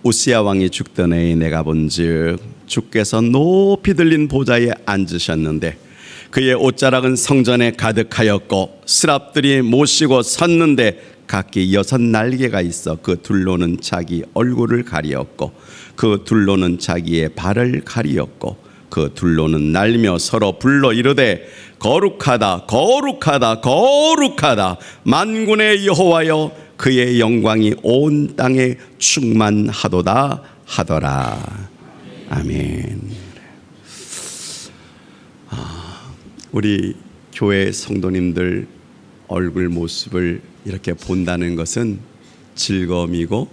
우시야 왕이 죽던 해에 내가 본즉 주께서 높이 들린 보좌에 앉으셨는데 그의 옷자락은 성전에 가득하였고 스랍들이 모시고 섰는데 각기 6 날개가 있어 그 둘로는 자기 얼굴을 가리었고 그 둘로는 자기의 발을 가리었고 그 둘로는 날며 서로 불러 이르되 거룩하다 거룩하다 거룩하다 만군의 여호와여 그의 영광이 온 땅에 충만하도다 하더라. 아멘. 우리 교회 성도님들 얼굴 모습을 이렇게 본다는 것은 즐거움이고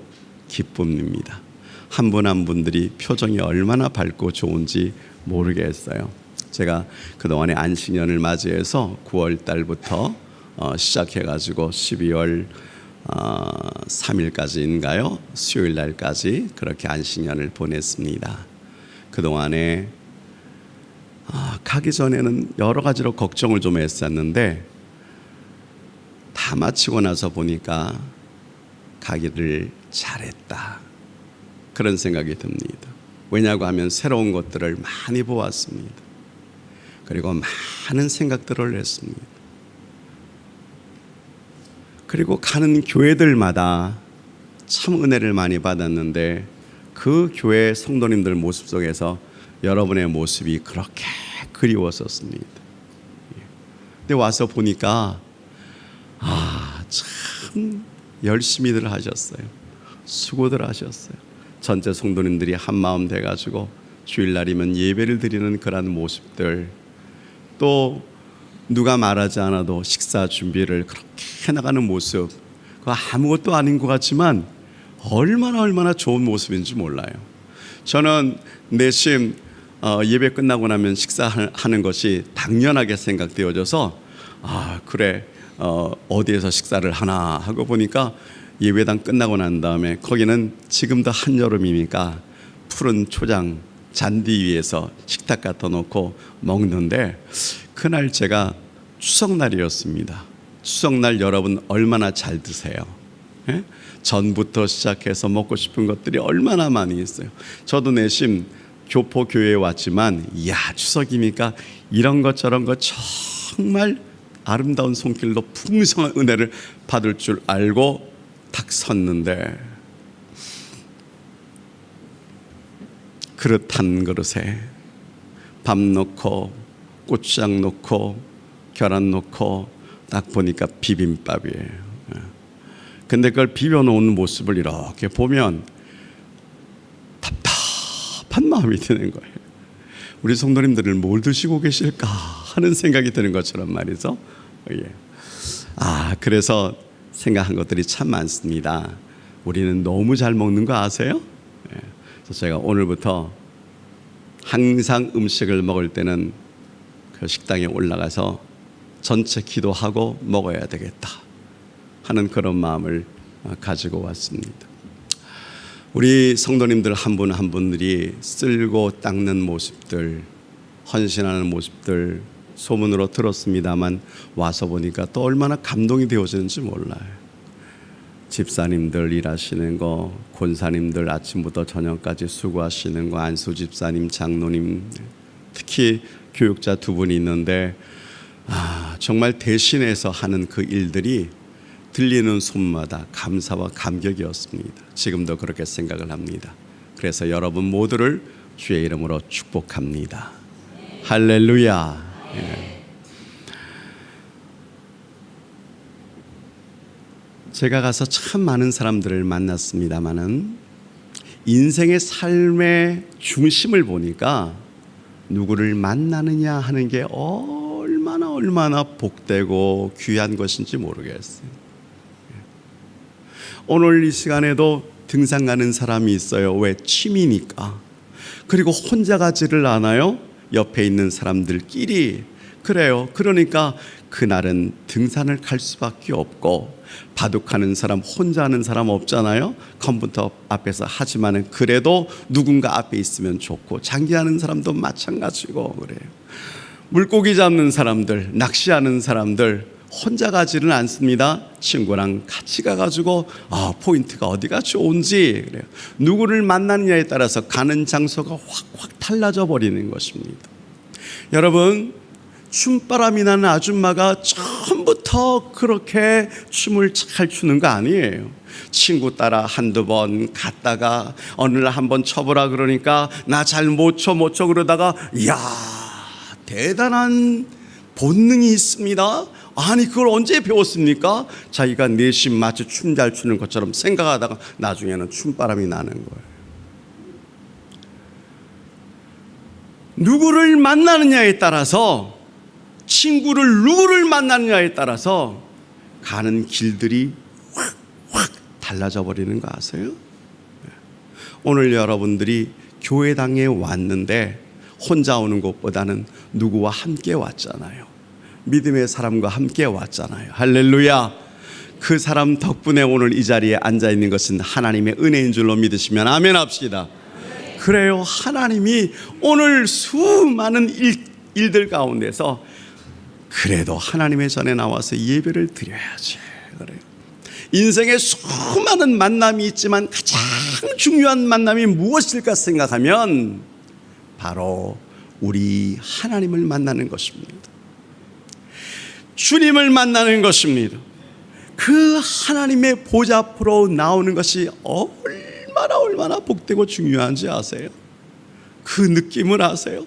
기쁨입니다. 한 분 한 분들이 표정이 얼마나 밝고 좋은지 모르겠어요. 제가 그동안에 안식년을 맞이해서 9월 달부터 시작해가지고 12월 3일까지인가요? 수요일 날까지 그렇게 안식년을 보냈습니다. 그동안에 가기 전에는 여러 가지로 걱정을 좀 했었는데 다 마치고 나서 보니까 가기를 잘했다, 그런 생각이 듭니다. 왜냐고 하면 새로운 것들을 많이 보았습니다. 그리고 많은 생각들을 했습니다. 그리고 가는 교회들마다 참 은혜를 많이 받았는데 그 교회 성도님들 모습 속에서 여러분의 모습이 그렇게 그리웠었습니다. 근데 와서 보니까 참 열심히들 하셨어요. 수고들 하셨어요. 전체 성도님들이 한마음 돼가지고 주일날이면 예배를 드리는 그런 모습들, 또 누가 말하지 않아도 식사 준비를 그렇게 해나가는 모습, 그거 아무것도 아닌 것 같지만 얼마나 좋은 모습인지 몰라요. 저는 내심 예배 끝나고 나면 식사하는 것이 당연하게 생각되어져서 그래 어디에서 식사를 하나 하고 보니까 예배당 끝나고 난 다음에 거기는 지금도 한여름이니까 푸른 초장 잔디 위에서 식탁 갖다 놓고 먹는데, 그날 제가 추석날이었습니다. 추석날 여러분 얼마나 잘 드세요? 예? 전부터 시작해서 먹고 싶은 것들이 얼마나 많이 있어요. 저도 내심 교포교회에 왔지만 추석이니까 이런 것 저런 것 정말 아름다운 손길로 풍성한 은혜를 받을 줄 알고 딱 섰는데, 그릇 한 그릇에 밥 넣고 고추장 넣고 계란 넣고 딱 보니까 비빔밥이에요. 근데 그걸 비벼놓은 모습을 이렇게 보면 답답한 마음이 드는 거예요. 우리 성도님들은 뭘 드시고 계실까 하는 생각이 드는 것처럼 말이죠. 그래서 생각한 것들이 참 많습니다. 우리는 너무 잘 먹는 거 아세요? 그래서 제가 오늘부터 항상 음식을 먹을 때는 그 식당에 올라가서 전체 기도하고 먹어야 되겠다 하는 그런 마음을 가지고 왔습니다. 우리 성도님들 한 분 한 분들이 쓸고 닦는 모습들, 헌신하는 모습들 소문으로 들었습니다만 와서 보니까 또 얼마나 감동이 되어지는지 몰라요. 집사님들 일하시는 거, 권사님들 아침부터 저녁까지 수고하시는 거, 안수 집사님, 장로님, 특히 교육자 2분이 있는데 정말 대신해서 하는 그 일들이 들리는 소문마다 감사와 감격이었습니다. 지금도 그렇게 생각을 합니다. 그래서 여러분 모두를 주의 이름으로 축복합니다. 할렐루야. 제가 가서 참 많은 사람들을 만났습니다마는 인생의 삶의 중심을 보니까 누구를 만나느냐 하는 게 얼마나 복되고 귀한 것인지 모르겠어요. 오늘 이 시간에도 등산 가는 사람이 있어요. 왜? 취미니까. 그리고 혼자 가지를 않아요. 옆에 있는 사람들끼리. 그래요. 그러니까 그날은 등산을 갈 수밖에 없고, 바둑하는 사람, 혼자 하는 사람 없잖아요. 컴퓨터 앞에서 하지만은 그래도 누군가 앞에 있으면 좋고, 장기하는 사람도 마찬가지고 그래요. 물고기 잡는 사람들, 낚시하는 사람들 혼자 가지는 않습니다. 친구랑 같이 가가지고 포인트가 어디가 좋은지, 그래요. 누구를 만나느냐에 따라서 가는 장소가 확확 달라져 버리는 것입니다. 여러분, 춤바람이 나는 아줌마가 처음부터 그렇게 춤을 잘 추는 거 아니에요. 친구 따라 한두 번 갔다가 어느 날 한번 쳐보라 그러니까 나 잘 못 쳐 그러다가 이야, 대단한 본능이 있습니다. 아니 그걸 언제 배웠습니까? 자기가 내심 마치 춤 잘 추는 것처럼 생각하다가 나중에는 춤바람이 나는 거예요. 누구를 만나느냐에 따라서, 친구를 누구를 만나느냐에 따라서 가는 길들이 확 달라져 버리는 거 아세요? 오늘 여러분들이 교회당에 왔는데 혼자 오는 것보다는 누구와 함께 왔잖아요. 믿음의 사람과 함께 왔잖아요. 할렐루야. 그 사람 덕분에 오늘 이 자리에 앉아 있는 것은 하나님의 은혜인 줄로 믿으시면 아멘 합시다. 그래요. 하나님이 오늘 수많은 일들 가운데서 그래도 하나님의 전에 나와서 예배를 드려야지, 그래요. 인생에 수많은 만남이 있지만 가장 중요한 만남이 무엇일까 생각하면 바로 우리 하나님을 만나는 것입니다. 주님을 만나는 것입니다. 그 하나님의 보좌 앞으로 나오는 것이 얼마나 복되고 중요한지 아세요? 그 느낌을 아세요?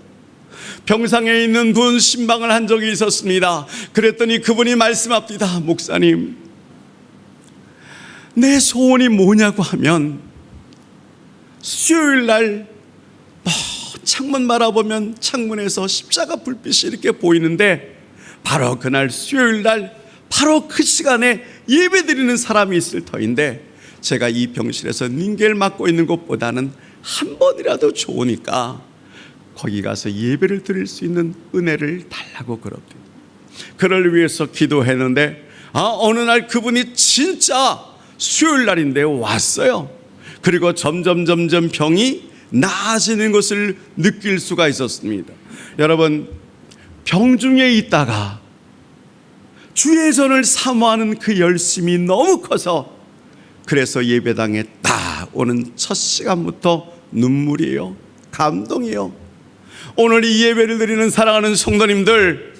병상에 있는 분 신방을 한 적이 있었습니다. 그랬더니 그분이 말씀합니다. 목사님, 내 소원이 뭐냐고 하면 수요일 날 창문 바라보면 창문에서 십자가 불빛이 이렇게 보이는데 바로 그날 수요일 날 바로 그 시간에 예배드리는 사람이 있을 터인데 제가 이 병실에서 링겔 맞고 있는 것보다는 한 번이라도 좋으니까 거기 가서 예배를 드릴 수 있는 은혜를 달라고 그럽니다. 그를 위해서 기도했는데 어느 날 그분이 진짜 수요일 날인데 왔어요. 그리고 점점 병이 나아지는 것을 느낄 수가 있었습니다. 여러분, 병중에 있다가 주의 전을 사모하는 그 열심이 너무 커서 그래서 예배당에 딱 오는 첫 시간부터 눈물이에요. 감동이에요. 오늘 이 예배를 드리는 사랑하는 성도님들,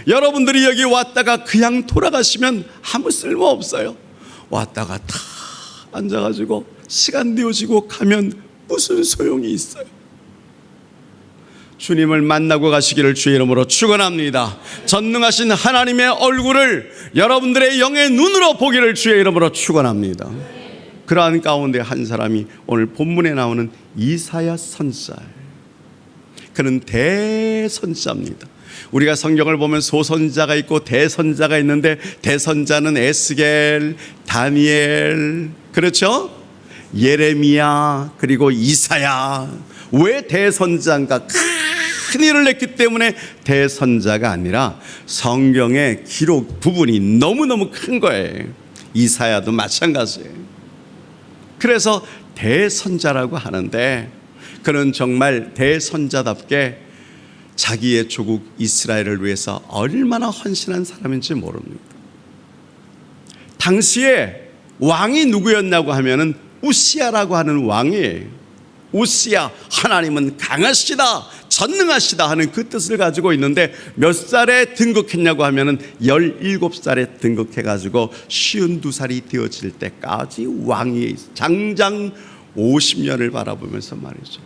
여러분들이 여기 왔다가 그냥 돌아가시면 아무 쓸모 없어요. 왔다가 다 앉아가지고 시간 되어지고 가면 무슨 소용이 있어요? 주님을 만나고 가시기를 주의 이름으로 축원합니다. 전능하신 하나님의 얼굴을 여러분들의 영의 눈으로 보기를 주의 이름으로 축원합니다. 그러한 가운데 한 사람이 오늘 본문에 나오는 이사야 선지자예요. 그는 대선지자입니다. 우리가 성경을 보면 소선지자가 있고 대선지자가 있는데 대선자는 에스겔, 다니엘, 그렇죠? 예레미야, 그리고 이사야. 왜 대선자인가? 큰 일을 했기 때문에 대선자가 아니라 성경의 기록 부분이 너무너무 큰 거예요. 이사야도 마찬가지예요. 그래서 대선자라고 하는데 그는 정말 대선자답게 자기의 조국 이스라엘을 위해서 얼마나 헌신한 사람인지 모릅니다. 당시에 왕이 누구였냐고 하면은 우시야라고 하는 왕이에요. 우시야, 하나님은 강하시다, 전능하시다 하는 그 뜻을 가지고 있는데 몇 살에 등극했냐고 하면은 17살에 등극해가지고 52살이 되어질 때까지 왕이 장장 50년을 바라보면서 말이죠.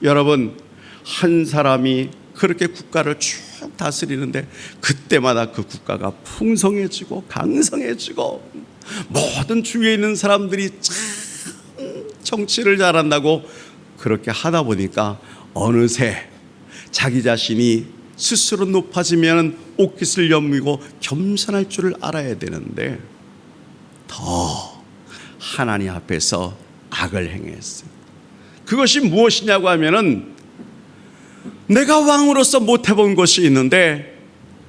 여러분, 한 사람이 그렇게 국가를 쭉 다스리는데 그때마다 그 국가가 풍성해지고 강성해지고 모든 주위에 있는 사람들이 참 정치를 잘한다고 그렇게 하다 보니까 어느새 자기 자신이 스스로 높아지면 옷깃을 여미고 겸손할 줄을 알아야 되는데 더 하나님 앞에서 악을 행했어요. 그것이 무엇이냐고 하면은 내가 왕으로서 못 해본 것이 있는데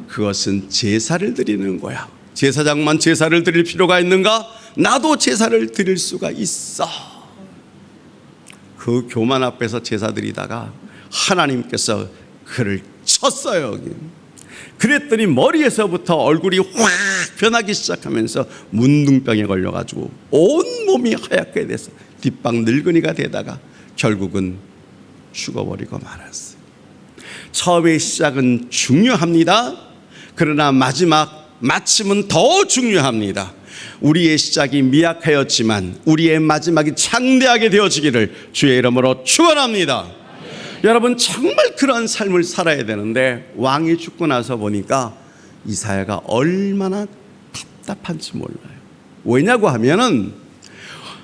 그것은 제사를 드리는 거야. 제사장만 제사를 드릴 필요가 있는가? 나도 제사를 드릴 수가 있어. 그 교만 앞에서 제사 드리다가 하나님께서 그를 쳤어요. 그랬더니 머리에서부터 얼굴이 확 변하기 시작하면서 문둥병에 걸려가지고 온 몸이 하얗게 돼서 뒷방 늙은이가 되다가 결국은 죽어버리고 말았어요. 처음의 시작은 중요합니다. 그러나 마침은 더 중요합니다. 우리의 시작이 미약하였지만 우리의 마지막이 창대하게 되어지기를 주의 이름으로 축원합니다. 여러분, 정말 그런 삶을 살아야 되는데 왕이 죽고 나서 보니까 이사야가 얼마나 답답한지 몰라요. 왜냐고 하면은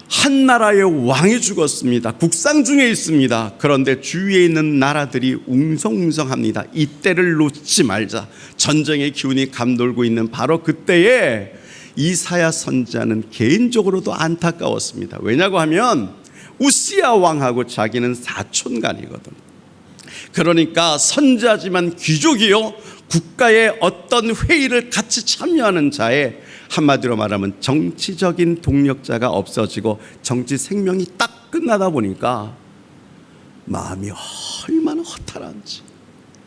한 나라의 왕이 죽었습니다. 국상 중에 있습니다. 그런데 주위에 있는 나라들이 웅성웅성합니다. 이때를 놓치지 말자. 전쟁의 기운이 감돌고 있는 바로 그때에 이사야 선지자는 개인적으로도 안타까웠습니다. 왜냐고 하면 우시야 왕하고 자기는 사촌간이거든. 그러니까 선지자지만 귀족이요, 국가의 어떤 회의를 같이 참여하는 자에 한마디로 말하면 정치적인 동력자가 없어지고 정치 생명이 딱 끝나다 보니까 마음이 얼마나 허탈한지,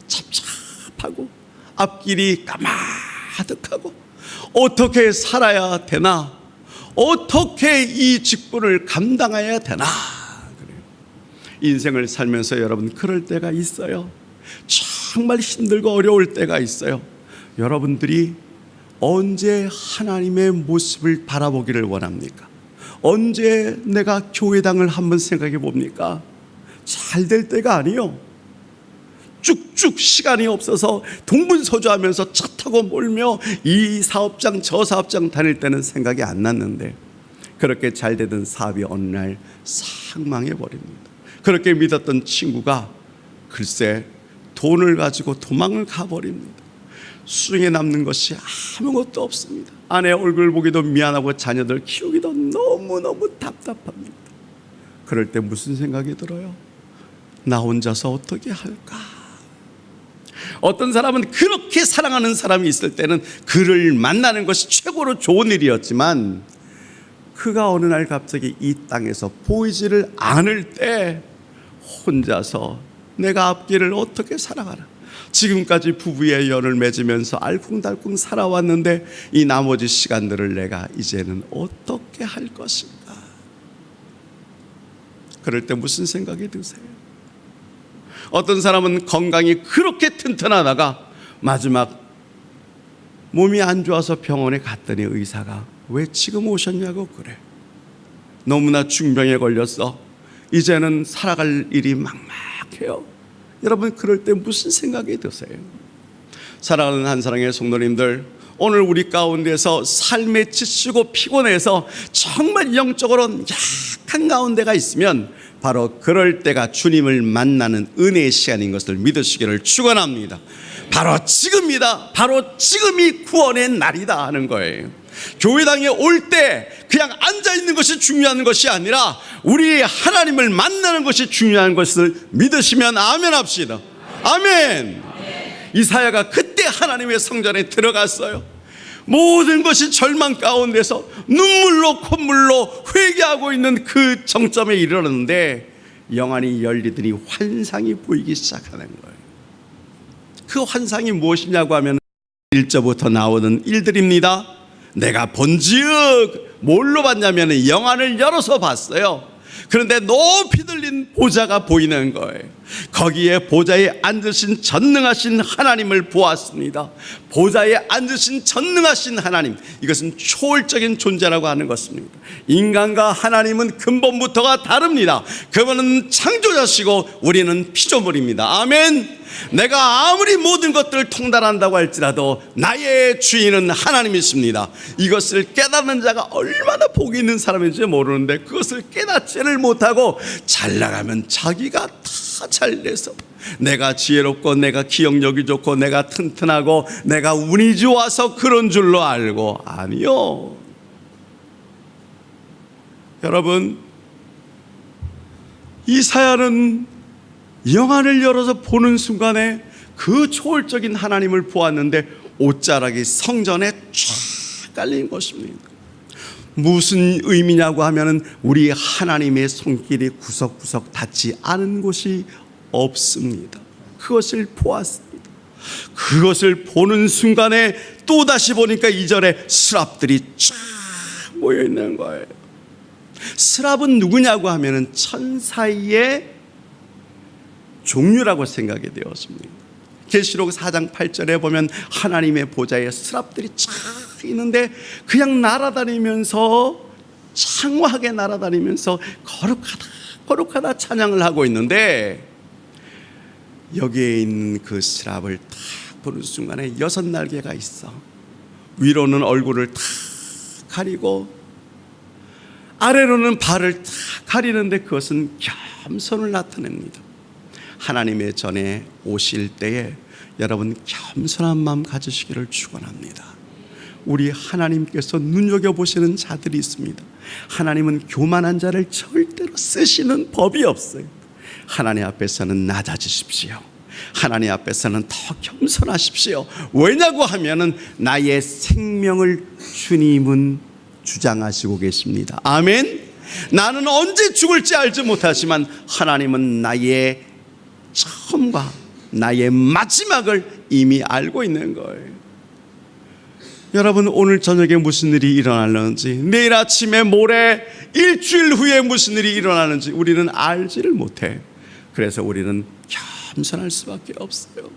찹찹하고 앞길이 까마득하고 어떻게 살아야 되나, 어떻게 이 직분을 감당해야 되나. 그래요. 인생을 살면서 여러분, 그럴 때가 있어요. 정말 힘들고 어려울 때가 있어요. 여러분들이 언제 하나님의 모습을 바라보기를 원합니까? 언제 내가 교회당을 한번 생각해 봅니까? 잘 될 때가 아니요. 쭉쭉 시간이 없어서 동분서주하면서 차 타고 몰며 이 사업장 저 사업장 다닐 때는 생각이 안 났는데 그렇게 잘 되던 사업이 어느 날 상망해버립니다. 그렇게 믿었던 친구가 글쎄 돈을 가지고 도망을 가버립니다. 수중에 남는 것이 아무것도 없습니다. 아내 얼굴 보기도 미안하고 자녀들 키우기도 너무너무 답답합니다. 그럴 때 무슨 생각이 들어요? 나 혼자서 어떻게 할까? 어떤 사람은 그렇게 사랑하는 사람이 있을 때는 그를 만나는 것이 최고로 좋은 일이었지만 그가 어느 날 갑자기 이 땅에서 보이지를 않을 때 혼자서 내가 앞길을 어떻게 살아가나. 지금까지 부부의 연을 맺으면서 알콩달콩 살아왔는데 이 나머지 시간들을 내가 이제는 어떻게 할 것인가. 그럴 때 무슨 생각이 드세요? 어떤 사람은 건강이 그렇게 튼튼하다가 마지막 몸이 안 좋아서 병원에 갔더니 의사가 왜 지금 오셨냐고 그래. 너무나 중병에 걸렸어. 이제는 살아갈 일이 막막해요. 여러분, 그럴 때 무슨 생각이 드세요? 사랑하는 한사랑의 성도님들, 오늘 우리 가운데서 삶에 지치고 피곤해서 정말 영적으로 약한 가운데가 있으면 바로 그럴 때가 주님을 만나는 은혜의 시간인 것을 믿으시기를 축원합니다. 바로 지금이다. 바로 지금이 구원의 날이다 하는 거예요. 교회당에 올 때 그냥 앉아있는 것이 중요한 것이 아니라 우리 하나님을 만나는 것이 중요한 것을 믿으시면 아멘 합시다. 아멘. 이사야가 그때 하나님의 성전에 들어갔어요. 모든 것이 절망 가운데서 눈물로 콧물로 회개하고 있는 그 정점에 이르렀는데 영안이 열리더니 환상이 보이기 시작하는 거예요. 그 환상이 무엇이냐고 하면 1절부터 나오는 일들입니다. 내가 본즉 뭘로 봤냐면 영안을 열어서 봤어요. 그런데 높이 들린 보좌가 보이는 거예요. 거기에 보좌에 앉으신 전능하신 하나님을 보았습니다. 보좌에 앉으신 전능하신 하나님, 이것은 초월적인 존재라고 하는 것입니다. 인간과 하나님은 근본부터가 다릅니다. 그분은 창조자시고 우리는 피조물입니다. 아멘. 내가 아무리 모든 것들을 통달한다고 할지라도 나의 주인은 하나님이십니다. 이것을 깨닫는 자가 얼마나 복이 있는 사람인지 모르는데 그것을 깨닫지를 못하고 잘 나가면 자기가 다 잘돼서 내가 지혜롭고 내가 기억력이 좋고 내가 튼튼하고 내가 운이 좋아서 그런 줄로 알고, 아니요. 여러분, 이사야는 영안을 열어서 보는 순간에 그 초월적인 하나님을 보았는데 옷자락이 성전에 쫙 깔린 것입니다. 무슨 의미냐고 하면은 우리 하나님의 손길이 구석구석 닿지 않은 곳이 없습니다. 그것을 보았습니다. 그것을 보는 순간에 또다시 보니까 이전에 스랍들이 쫙 모여 있는 거예요. 스랍은 누구냐고 하면은 천사의 종류라고 생각이 되었습니다. 계시록 4장 8절에 보면 하나님의 보좌에 스랍들이 쫙 있는데 그냥 날아다니면서 창화하게 날아다니면서 거룩하다 거룩하다 찬양을 하고 있는데, 여기에 있는 그 스랍을 딱 보는 순간에 6날개가 있어. 위로는 얼굴을 탁 가리고 아래로는 발을 탁 가리는데 그것은 겸손을 나타냅니다. 하나님의 전에 오실 때에 여러분 겸손한 마음 가지시기를 축원합니다. 우리 하나님께서 눈여겨보시는 자들이 있습니다. 하나님은 교만한 자를 절대로 쓰시는 법이 없어요. 하나님 앞에서는 낮아지십시오. 하나님 앞에서는 더 겸손하십시오. 왜냐고 하면은 나의 생명을 주님은 주장하시고 계십니다. 아멘. 나는 언제 죽을지 알지 못하지만 하나님은 나의 처음과 나의 마지막을 이미 알고 있는 거예요. 여러분, 오늘 저녁에 무슨 일이 일어날는지, 내일 아침에 모레 일주일 후에 무슨 일이 일어나는지 우리는 알지를 못해. 그래서 우리는 겸손할 수밖에 없어요.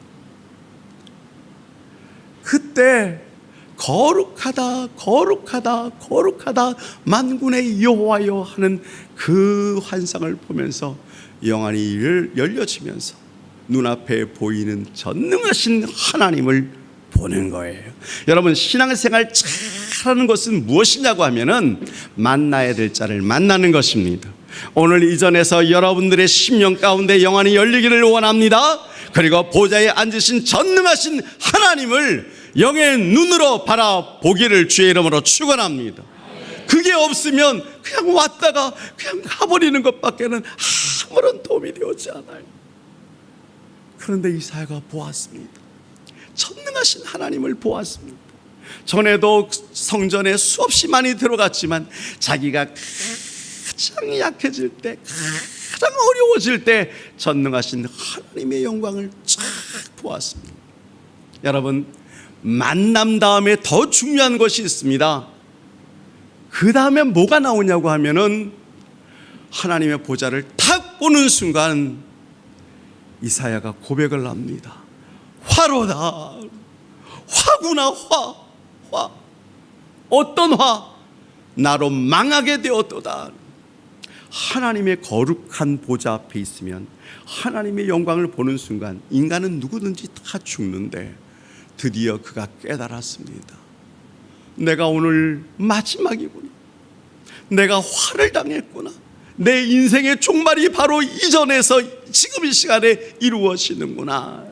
그때 거룩하다 거룩하다 거룩하다 만군의 여호와여 하는 그 환상을 보면서 영안이 열려지면서 눈앞에 보이는 전능하신 하나님을 보는 거예요. 여러분, 신앙생활 잘하는 것은 무엇이냐고 하면은 만나야 될 자를 만나는 것입니다. 오늘 이 자리에서 여러분들의 심령 가운데 영안이 열리기를 원합니다. 그리고 보좌에 앉으신 전능하신 하나님을 영의 눈으로 바라보기를 주의 이름으로 축원합니다. 그게 없으면 그냥 왔다가 그냥 가버리는 것밖에는 아무런 도움이 되지 않아요. 그런데 이사야가 보았습니다. 전능하신 하나님을 보았습니다. 전에도 성전에 수없이 많이 들어갔지만 자기가 가장 약해질 때, 가장 어려워질 때 전능하신 하나님의 영광을 쫙 보았습니다. 여러분, 만남 다음에 더 중요한 것이 있습니다. 그 다음에 뭐가 나오냐고 하면은 하나님의 보좌를 탁 보는 순간 이사야가 고백을 합니다. 화로다. 화구나. 화. 어떤 화? 나로 망하게 되었도다. 하나님의 거룩한 보좌 앞에 있으면 하나님의 영광을 보는 순간 인간은 누구든지 다 죽는데 드디어 그가 깨달았습니다. 내가 오늘 마지막이구나. 내가 화를 당했구나. 내 인생의 종말이 바로 이전에서 지금 이 시간에 이루어지는구나.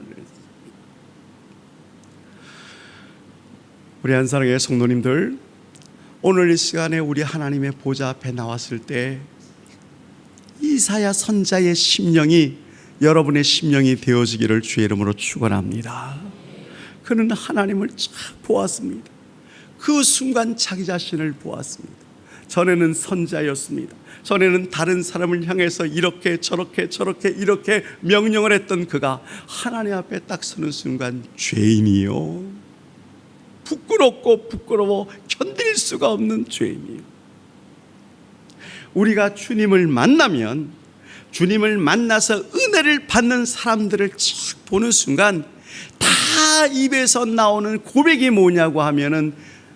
우리 한사랑의 성도님들, 오늘 이 시간에 우리 하나님의 보좌 앞에 나왔을 때 이사야 선자의 심령이 여러분의 심령이 되어지기를 주의 이름으로 축원합니다. 그는 하나님을 쫙 보았습니다. 그 순간 자기 자신을 보았습니다. 전에는 선자였습니다. 전에는 다른 사람을 향해서 이렇게 저렇게 이렇게 명령을 했던 그가 하나님 앞에 딱 서는 순간 죄인이요, 부끄럽고 부끄러워 견딜 수가 없는 죄인이요. 우리가 주님을 만나면, 주님을 만나서 은혜를 받는 사람들을 쫙 보는 순간 다 입에서 나오는 고백이 뭐냐고 하면은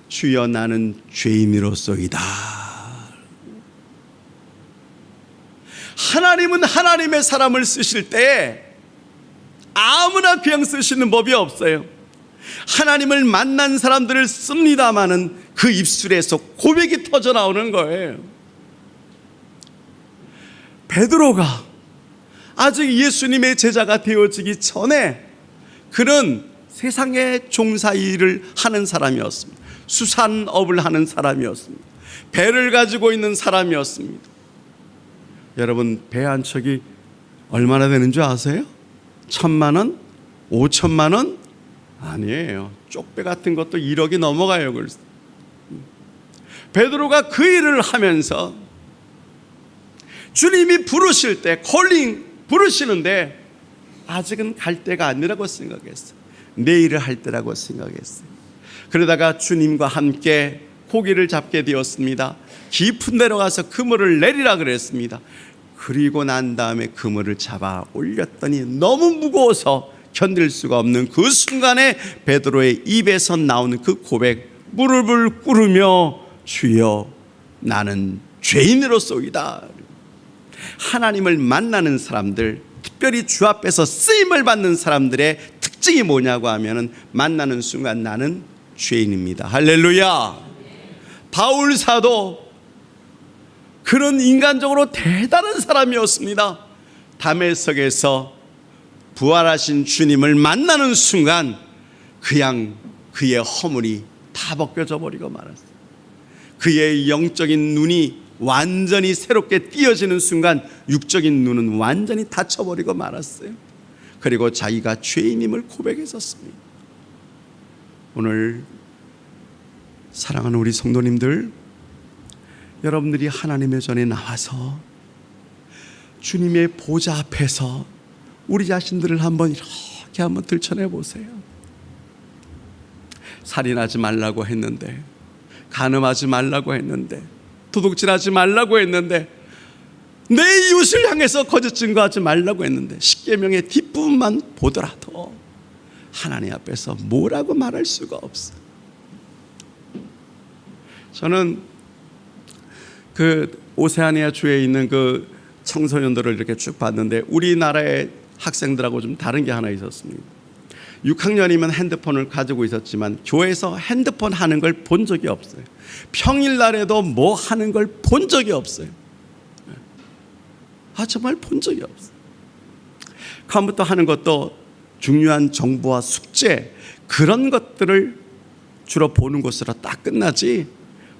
주여 나는 죄인으로서이다. 하나님은 하나님의 사람을 쓰실 때 아무나 그냥 쓰시는 법이 없어요. 하나님을 만난 사람들을 씁니다마는 그 입술에서 고백이 터져 나오는 거예요. 베드로가 아직 예수님의 제자가 되어지기 전에 그는 세상의 종사 일을 하는 사람이었습니다. 수산업을 하는 사람이었습니다. 배를 가지고 있는 사람이었습니다. 여러분, 배 한 척이 얼마나 되는 줄 아세요? 1,000만 원? 5천만 원? 아니에요. 쪽배 같은 것도 1억이 넘어가요. 베드로가 그 일을 하면서 주님이 부르실 때, 콜링 부르시는데 아직은 갈 때가 아니라고 생각했어요. 내일을 할 때라고 생각했어요. 그러다가 주님과 함께 고기를 잡게 되었습니다. 깊은 데로 가서 그물을 내리라 그랬습니다. 그리고 난 다음에 그물을 잡아 올렸더니 너무 무거워서 견딜 수가 없는 그 순간에 베드로의 입에서 나오는 그 고백, 무릎을 꿇으며 주여 나는 죄인으로소이다. 하나님을 만나는 사람들, 특별히 주 앞에서 쓰임을 받는 사람들의 특징이 뭐냐고 하면은 만나는 순간 나는 죄인입니다. 할렐루야. 바울 사도 그런 인간적으로 대단한 사람이었습니다. 다메섹에서 부활하신 주님을 만나는 순간 그의 허물이 다 벗겨져 버리고 말았어요. 그의 영적인 눈이 완전히 새롭게 띄어지는 순간 육적인 눈은 완전히 닫혀버리고 말았어요. 그리고 자기가 죄인임을 고백했었습니다. 오늘 사랑하는 우리 성도님들, 여러분들이 하나님의 전에 나와서 주님의 보좌 앞에서 우리 자신들을 한번 이렇게 한번 들춰내 보세요. 살인하지 말라고 했는데, 간음하지 말라고 했는데, 도둑질하지 말라고 했는데, 내 이웃을 향해서 거짓 증거하지 말라고 했는데, 십계명의 뒷부분만 보더라도 하나님 앞에서 뭐라고 말할 수가 없어요. 저는 그 오세아니아 주에 있는 그 청소년들을 이렇게 쭉 봤는데 우리나라의 학생들하고 좀 다른 게 하나 있었습니다. 6학년이면 핸드폰을 가지고 있었지만 교회에서 핸드폰 하는 걸 본 적이 없어요. 평일날에도 뭐 하는 걸 본 적이 없어요. 정말 본 적이 없어요. 컴퓨터 하는 것도 중요한 정보와 숙제, 그런 것들을 주로 보는 것으로 딱 끝나지,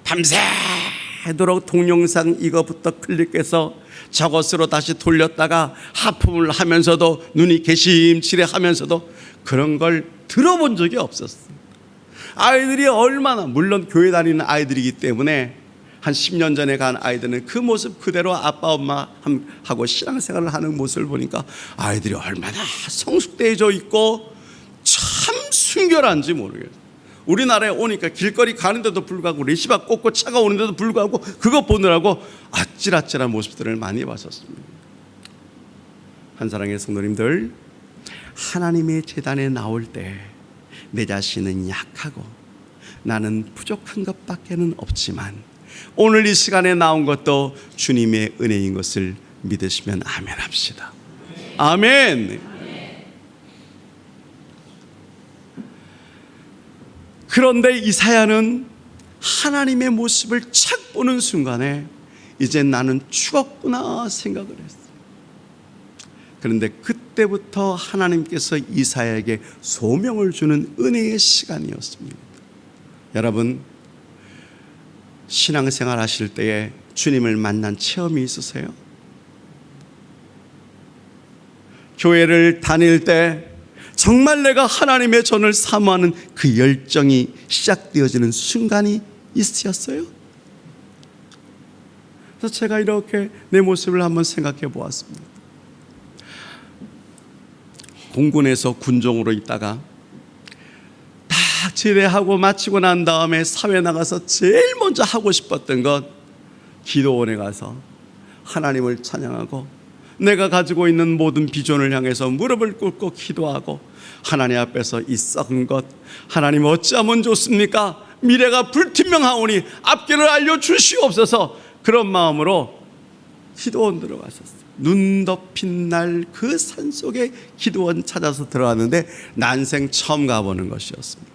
밤새도록 동영상 이거부터 클릭해서 저것으로 다시 돌렸다가 하품을 하면서도 눈이 개심치레 하면서도 그런 걸 들어본 적이 없었어요. 아이들이 얼마나, 물론 교회 다니는 아이들이기 때문에 한 10년 전에 간 아이들은 그 모습 그대로 아빠 엄마하고 신앙생활을 하는 모습을 보니까 아이들이 얼마나 성숙되어져 있고 참 순결한지 모르겠어요. 우리나라에 오니까 길거리 가는데도 불구하고 레시바 꽂고 차가 오는데도 불구하고 그거 보느라고 아찔아찔한 모습들을 많이 봤었습니다. 한사랑의 성도님들, 하나님의 제단에 나올 때 내 자신은 약하고 나는 부족한 것밖에는 없지만 오늘 이 시간에 나온 것도 주님의 은혜인 것을 믿으시면 아멘 합시다. 아멘. 그런데 이사야는 하나님의 모습을 착 보는 순간에 이제 나는 죽었구나 생각을 했어요. 그런데 그때부터 하나님께서 이사야에게 소명을 주는 은혜의 시간이었습니다. 여러분, 신앙생활 하실 때에 주님을 만난 체험이 있으세요? 교회를 다닐 때 정말 내가 하나님의 전을 사모하는 그 열정이 시작되어지는 순간이 있으셨어요? 그래서 제가 이렇게 내 모습을 한번 생각해 보았습니다. 공군에서 군종으로 있다가 다 제대하고 마치고 난 다음에 사회 나가서 제일 먼저 하고 싶었던 것, 기도원에 가서 하나님을 찬양하고 내가 가지고 있는 모든 비전을 향해서 무릎을 꿇고 기도하고 하나님 앞에서 이 썩은 것, 하나님 어찌하면 좋습니까? 미래가 불투명하오니 앞길을 알려주시옵소서. 그런 마음으로 기도원 들어갔었어요. 눈 덮인 날 그 산속에 기도원 찾아서 들어갔는데 난생 처음 가보는 것이었습니다.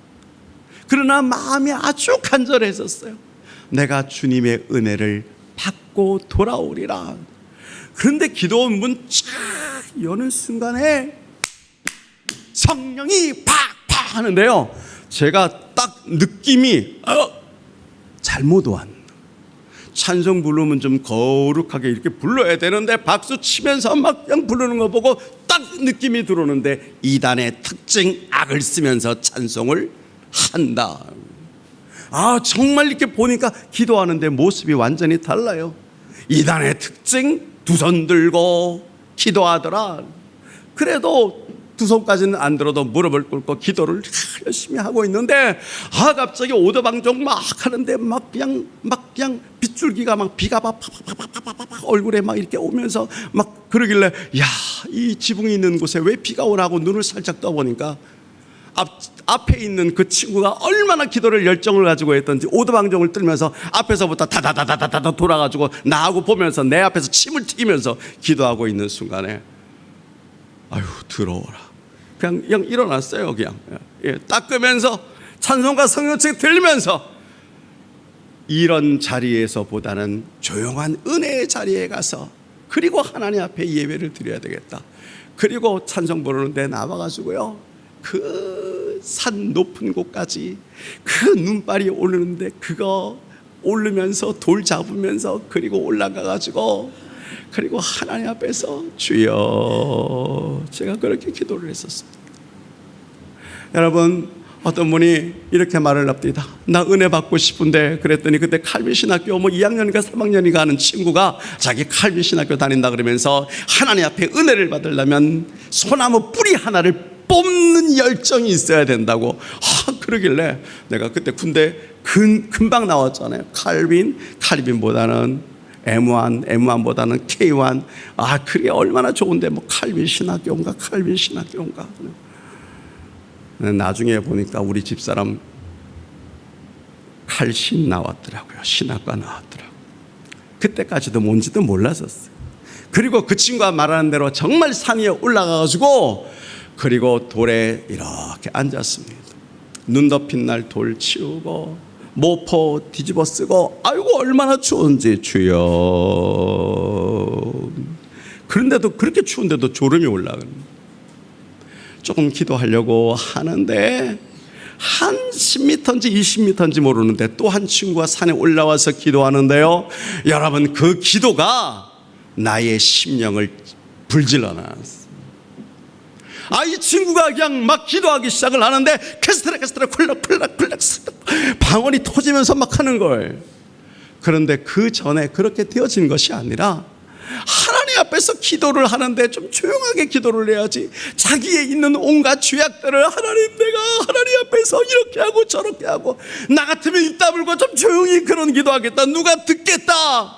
그러나 마음이 아주 간절했었어요. 내가 주님의 은혜를 받고 돌아오리라. 그런데 기도원 문 쫙 여는 순간에 성령이 팍팍 하는데요, 제가 딱 느낌이 잘못 왔. 찬송 부르면 좀 거룩하게 이렇게 불러야 되는데 박수 치면서 막 그냥 부르는 거 보고 딱 느낌이 들어오는데 이단의 특징 악을 쓰면서 찬송을 한다. 정말 이렇게 보니까 기도하는데 모습이 완전히 달라요. 이단의 특징, 두 손 들고 기도하더라. 그래도 두 손까지는 안 들어도 무릎을 꿇고 기도를 열심히 하고 있는데 갑자기 오더방정 막 하는데 막 그냥 빗줄기가 막 비가 막 얼굴에 막 이렇게 오면서 막 그러길래 이 지붕이 있는 곳에 왜 비가 오라고 눈을 살짝 떠보니까 앞에 있는 그 친구가 얼마나 기도를 열정을 가지고 했던지 오더방정을 떨면서 앞에서부터 다다다다다다 돌아가지고 나하고 보면서 내 앞에서 침을 튀기면서 기도하고 있는 순간에 아유 더러워라. 그냥 일어났어요. 그냥 닦으면서 찬송가 성령책 들리면서 이런 자리에서보다는 조용한 은혜의 자리에 가서 그리고 하나님 앞에 예배를 드려야 되겠다. 그리고 찬송 부르는데 나와가지고요 그 산 높은 곳까지 그 눈발이 오르는데 그거 오르면서 돌 잡으면서 그리고 올라가가지고 그리고 하나님 앞에서 주여 제가 그렇게 기도를 했었습니다. 여러분 어떤 분이 이렇게 말을 합니다. 나 은혜 받고 싶은데 그랬더니 그때 칼빈 신학교 2학년인가 3학년인가 하는 친구가 자기 칼빈 신학교 다닌다 그러면서 하나님 앞에 은혜를 받으려면 소나무 뿌리 하나를 뽑는 열정이 있어야 된다고 그러길래 내가 그때 군대 금방 나왔잖아요. 칼빈보다는 M1보다는 K1 그게 얼마나 좋은데 칼빈 신학교인가 나중에 보니까 우리 집사람 칼신 나왔더라고요. 신학과 나왔더라고요. 그때까지도 뭔지도 몰랐었어요. 그리고 그 친구가 말하는 대로 정말 산 위에 올라가가지고 그리고 돌에 이렇게 앉았습니다. 눈 덮인 날 돌 치우고 모포 뒤집어 쓰고 아이고 얼마나 추운지 주여. 그런데도 그렇게 추운데도 졸음이 올라갑니다. 조금 기도하려고 하는데 한 10m인지 20m인지 모르는데 또 한 친구가 산에 올라와서 기도하는데요 여러분 그 기도가 나의 심령을 불질러 놨어요. 이 친구가 그냥 막 기도하기 시작을 하는데 캐스트라 쿨락 방언이 터지면서 막 하는 거예요. 그런데 그 전에 그렇게 되어진 것이 아니라 하나님 앞에서 기도를 하는데 좀 조용하게 기도를 해야지 자기에 있는 온갖 죄악들을 내가 하나님 앞에서 이렇게 하고 저렇게 하고 나 같으면 입 다물고 좀 조용히 그런 기도하겠다 누가 듣겠다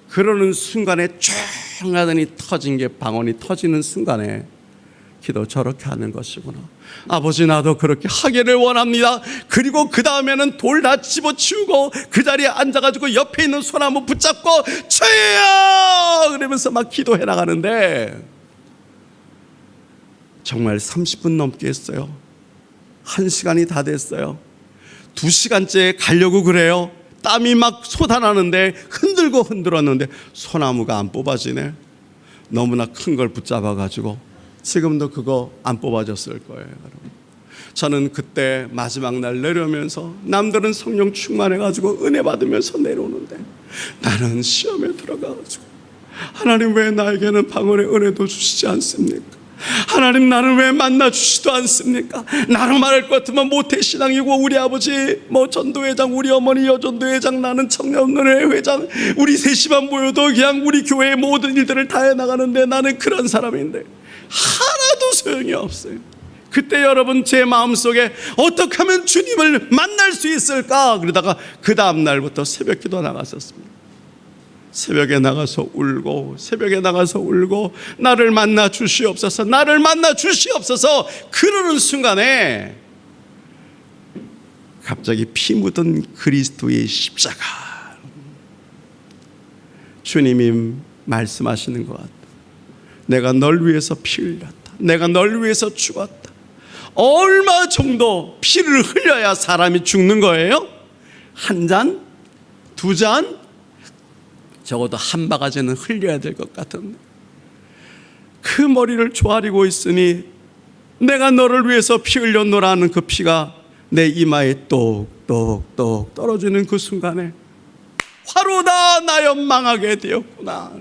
그러는 순간에 조용하더니 터진 게 방언이 터지는 순간에 기도 저렇게 하는 것이구나. 아버지 나도 그렇게 하기를 원합니다. 그리고 그 다음에는 돌 다 집어치우고 그 자리에 앉아가지고 옆에 있는 소나무 붙잡고 주여 그러면서 막 기도해 나가는데 정말 30분 넘게 했어요. 1시간이 다 됐어요. 2시간째 가려고 그래요. 땀이 막 쏟아나는데 흔들었는데 소나무가 안 뽑아지네. 너무나 큰 걸 붙잡아가지고 지금도 그거 안 뽑아졌을 거예요. 여러분. 저는 그때 마지막 날 내려오면서 남들은 성령 충만해가지고 은혜 받으면서 내려오는데 나는 시험에 들어가가지고 하나님 왜 나에게는 방언의 은혜도 주시지 않습니까? 하나님 나를 왜 만나주시지도 않습니까? 나로 말할 것 같으면 모태신앙이고 우리 아버지 전도회장 우리 어머니 여전도회장 나는 청년은혜 회장 우리 셋이만 모여도 그냥 우리 교회의 모든 일들을 다 해나가는데 나는 그런 사람인데 하나도 소용이 없어요. 그때 여러분 제 마음속에 어떻게 하면 주님을 만날 수 있을까 그러다가 그 다음 날부터 새벽기도 나갔었습니다. 새벽에 나가서 울고 나를 만나 주시옵소서 그러는 순간에 갑자기 피 묻은 그리스도의 십자가 주님이 말씀하시는 것 같다. 내가 널 위해서 피 흘렸다. 내가 널 위해서 죽었다. 얼마 정도 피를 흘려야 사람이 죽는 거예요? 한 잔? 두 잔? 적어도 한 바가지는 흘려야 될 것 같은데 그 머리를 조아리고 있으니 내가 너를 위해서 피 흘렸노라 하는 그 피가 내 이마에 똑똑똑 떨어지는 그 순간에 화로다 나여 망하게 되었구나.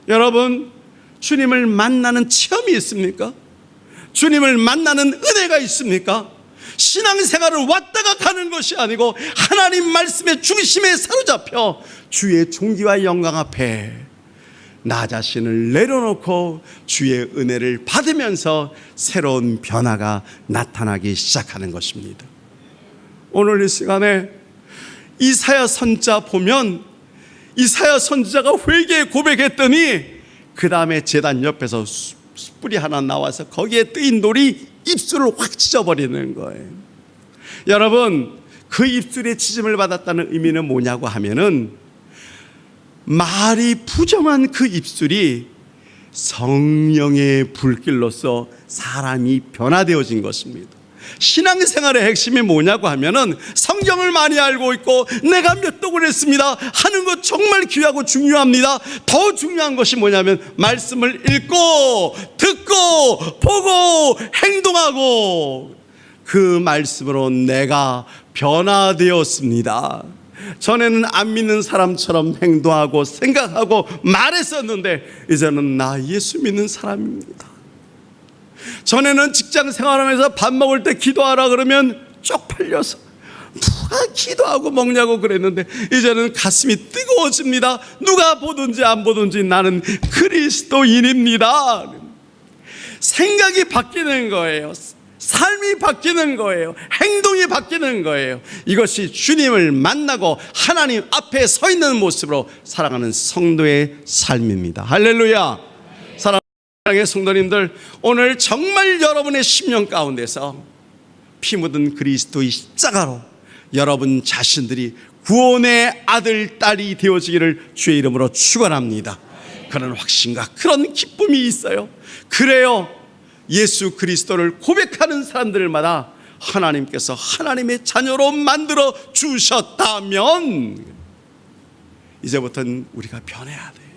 여러분 주님을 만나는 체험이 있습니까? 주님을 만나는 은혜가 있습니까? 신앙생활을 왔다가 가는 것이 아니고 하나님 말씀의 중심에 사로잡혀 주의 존귀와 영광 앞에 나 자신을 내려놓고 주의 은혜를 받으면서 새로운 변화가 나타나기 시작하는 것입니다. 오늘 이 시간에 이사야 선지자 보면 이사야 선지자가 회개에 고백했더니 그 다음에 제단 옆에서 숯불이 하나 나와서 거기에 뜨인 돌이 입술을 확 찢어버리는 거예요. 여러분, 그 입술에 치짐을 받았다는 의미는 뭐냐고 하면은 말이 부정한 그 입술이 성령의 불길로서 사람이 변화되어진 것입니다. 신앙생활의 핵심이 뭐냐고 하면은 성경을 많이 알고 있고 내가 몇 독을 했습니다 하는 것 정말 귀하고 중요합니다. 더 중요한 것이 뭐냐면 말씀을 읽고 듣고 보고 행동하고 그 말씀으로 내가 변화되었습니다. 전에는 안 믿는 사람처럼 행동하고 생각하고 말했었는데 이제는 나 예수 믿는 사람입니다. 전에는 직장 생활하면서 밥 먹을 때 기도하라 그러면 쪽팔려서 누가 기도하고 먹냐고 그랬는데 이제는 가슴이 뜨거워집니다. 누가 보든지 안 보든지 나는 그리스도인입니다. 생각이 바뀌는 거예요. 삶이 바뀌는 거예요. 행동이 바뀌는 거예요. 이것이 주님을 만나고 하나님 앞에 서 있는 모습으로 살아가는 성도의 삶입니다. 할렐루야. 사랑하는 성도님들, 오늘 정말 여러분의 심령 가운데서 피 묻은 그리스도의 십자가로 여러분 자신들이 구원의 아들, 딸이 되어지기를 주의 이름으로 축원합니다. 그런 확신과 그런 기쁨이 있어요. 그래요, 예수 그리스도를 고백하는 사람들마다 하나님께서 하나님의 자녀로 만들어 주셨다면 이제부터는 우리가 변해야 돼요.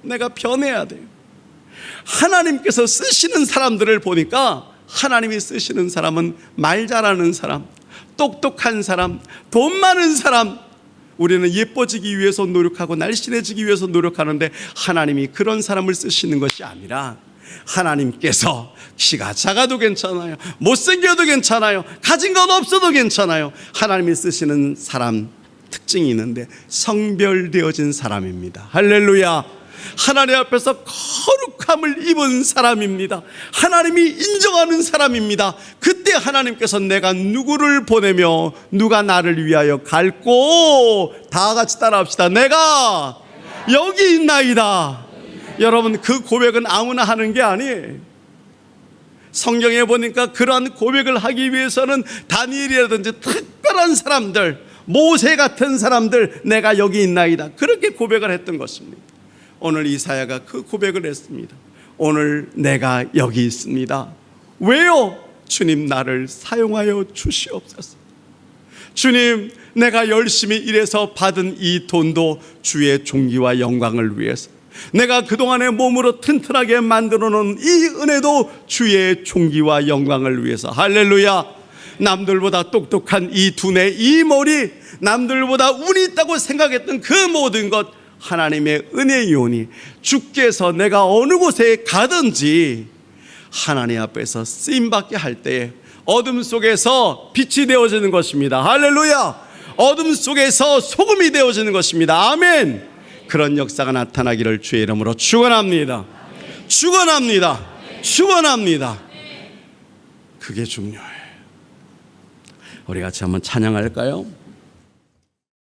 내가 변해야 돼요. 하나님께서 쓰시는 사람들을 보니까 하나님이 쓰시는 사람은 말 잘하는 사람, 똑똑한 사람, 돈 많은 사람, 우리는 예뻐지기 위해서 노력하고 날씬해지기 위해서 노력하는데 하나님이 그런 사람을 쓰시는 것이 아니라 하나님께서 키가 작아도 괜찮아요, 못생겨도 괜찮아요, 가진 건 없어도 괜찮아요. 하나님이 쓰시는 사람 특징이 있는데 성별되어진 사람입니다. 할렐루야. 하나님 앞에서 거룩함을 입은 사람입니다. 하나님이 인정하는 사람입니다. 그때 하나님께서 내가 누구를 보내며 누가 나를 위하여 갈고, 다 같이 따라합시다. 내가 여기 있나이다. 여러분, 그 고백은 아무나 하는 게 아니에요. 성경에 보니까 그러한 고백을 하기 위해서는 다니엘이라든지 특별한 사람들, 모세 같은 사람들, 내가 여기 있나이다, 그렇게 고백을 했던 것입니다. 오늘 이사야가 그 고백을 했습니다. 오늘 내가 여기 있습니다. 왜요? 주님, 나를 사용하여 주시옵소서. 주님, 내가 열심히 일해서 받은 이 돈도 주의 존귀와 영광을 위해서, 내가 그동안의 몸으로 튼튼하게 만들어 놓은 이 은혜도 주의 존귀와 영광을 위해서. 할렐루야. 남들보다 똑똑한 이 두뇌, 이 머리, 남들보다 운이 있다고 생각했던 그 모든 것, 하나님의 은혜이오니 주께서 내가 어느 곳에 가든지 하나님 앞에서 쓰임받게 할 때에 어둠 속에서 빛이 되어지는 것입니다. 할렐루야. 어둠 속에서 소금이 되어지는 것입니다. 아멘. 그런 역사가 나타나기를 주의 이름으로 축원합니다. 축원합니다. 축원합니다. 그게 중요해요. 우리 같이 한번 찬양할까요?